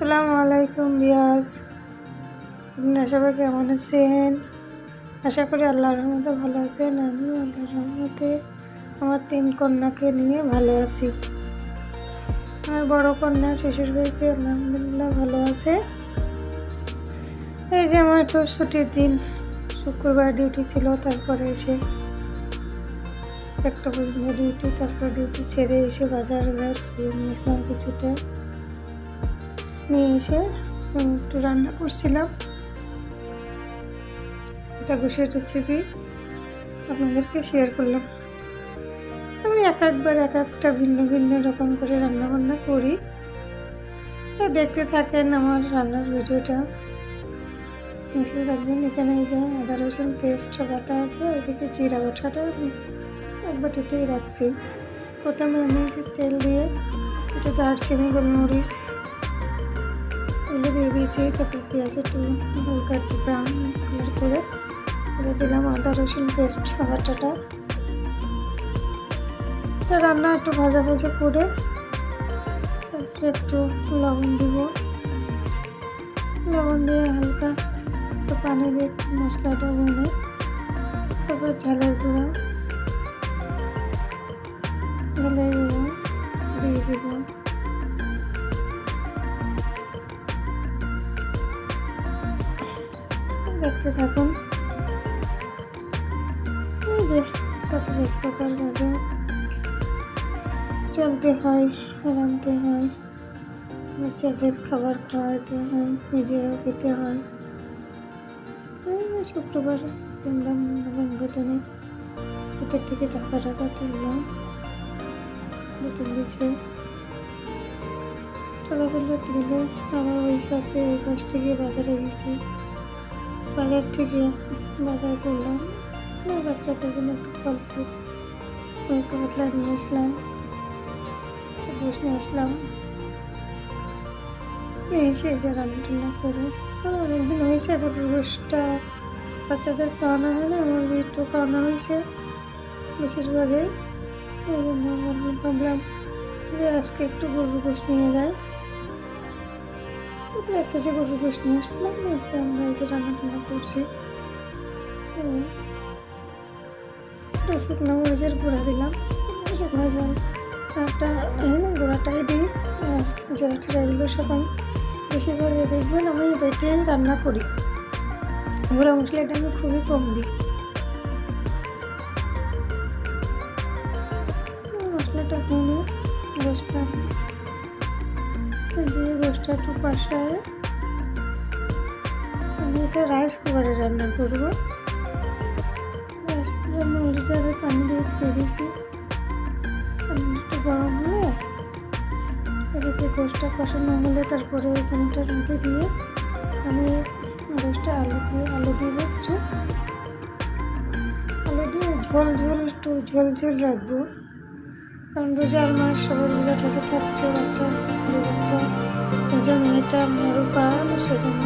আসসালামু আলাইকুম বিয়াস, আপনারা সবাই কেমন আছেন? আশা করি আল্লাহর রহমতে ভালো আছেন। আমিও আল্লাহর রহমতে আমার 3 কন্যাকে নিয়ে ভালো আছি। আমার বড় কন্যা শ্বশুর বাড়িতে আলহামদুলিল্লাহ ভালো আছে। এই যে আমার তো ছুটির দিন, শুক্রবার ডিউটি ছিল, তারপরে এসে একটা পর্যন্ত ডিউটি, তারপর ডিউটি ছেড়ে এসে বাজার ঘাট নিয়ে আসলাম। কিছুটা নিয়ে এসে আমি একটু রান্না করছিলাম। এটা গোশের রেসিপি আপনাদেরকে শেয়ার করলাম। আমি একবার এক একটা ভিন্ন ভিন্ন রকম করে রান্না বান্না করি, তো দেখতে থাকেন আমার রান্নার ভিডিওটা। মিশিয়ে রাখবেন। এখানে এই যে আদা রসুন পেস্ট বাটা আছে, ওইদিকে জিরা বাটাটা আমি এক বাটিতেই রাখছি। প্রথমে আমি তেল দিয়ে একটু দারচিনি গোলমরিচ এগুলো দিয়ে দিয়েছি, তারপর পেঁয়াজ একটু হালকা একটু ব্রাউন কালার করে দিলাম আদা রসুন পেস্ট বাটাটা। রান্না একটু ভাজা ভাজা করে তারপরে একটু লবণ দিব, লবণ দিয়ে হালকা একটু পানি দিয়ে মশলাটা ভুনে তারপর ঝালের গুঁড়া দিয়ে দিব। দেখতে থাকুন। এই যে শত ব্যস্ততার মাঝে চলতে হয়, রাঁধতে হয়, বাচ্চাদের খাবার খাওয়াতে হয়, নিজেরাও খেতে হয়। শুক্রবার কিনলাম বেতনে, ভিতর থেকে টাকা তুললাম, বেতন দিচ্ছে। টাকাগুলো তুলে আবার ওই সাথে ওই পাশ থেকে বাজারে গেছি, বাজার থেকে বাজার করলাম, বাচ্চাদের জন্য একটু ফল ফুল হালকা পাতলা নিয়ে আসলাম, বসে আসলাম। এসে যে রান্না টান্না করে অনেকদিন হয়েছে গরুর গোশটা বাচ্চাদের খাওয়ানো হয় না, আমার একটু খাওয়ানো হয়েছে বেশিরভাগই। ওই জন্য ভাবলাম যে আজকে একটু গরুর গোশ নিয়ে যাই। 1 কেজি গরুর গোশ নিয়ে আসলাম, আমরা এই যে রান্না টান্না করছি। শুকনো মরিচের গুঁড়া দিলাম, শুকনো জলটা গুঁড়াটাই দিই, আর জিরা এগুলো সবাই বেশিরভাগ দেখবেন আমি বেটে রান্না করি। গুঁড়া মশলাটা আমি খুবই কম দিই। মশলাটা ভুনে গোশটা দিয়ে গোশটা একটু কষায় আমি এটা রাইস কুকারে রান্না করবো। লিটারে পানি দিয়ে ধুয়ে দিয়েছি, পানি একটু গরম হলে এদিকে গোশটা কষানো হলে তারপরে ওই পানিটার মধ্যে দিয়ে আমি গোশটা আলু দিব কিছু, আলু দিয়ে একটু ঝোল রাখবো। কারণ রোজার মাস, সবার রোজা টোজা থাকছে, বাচ্চা রোজা মেয়েটা মরুপা, সেজন্য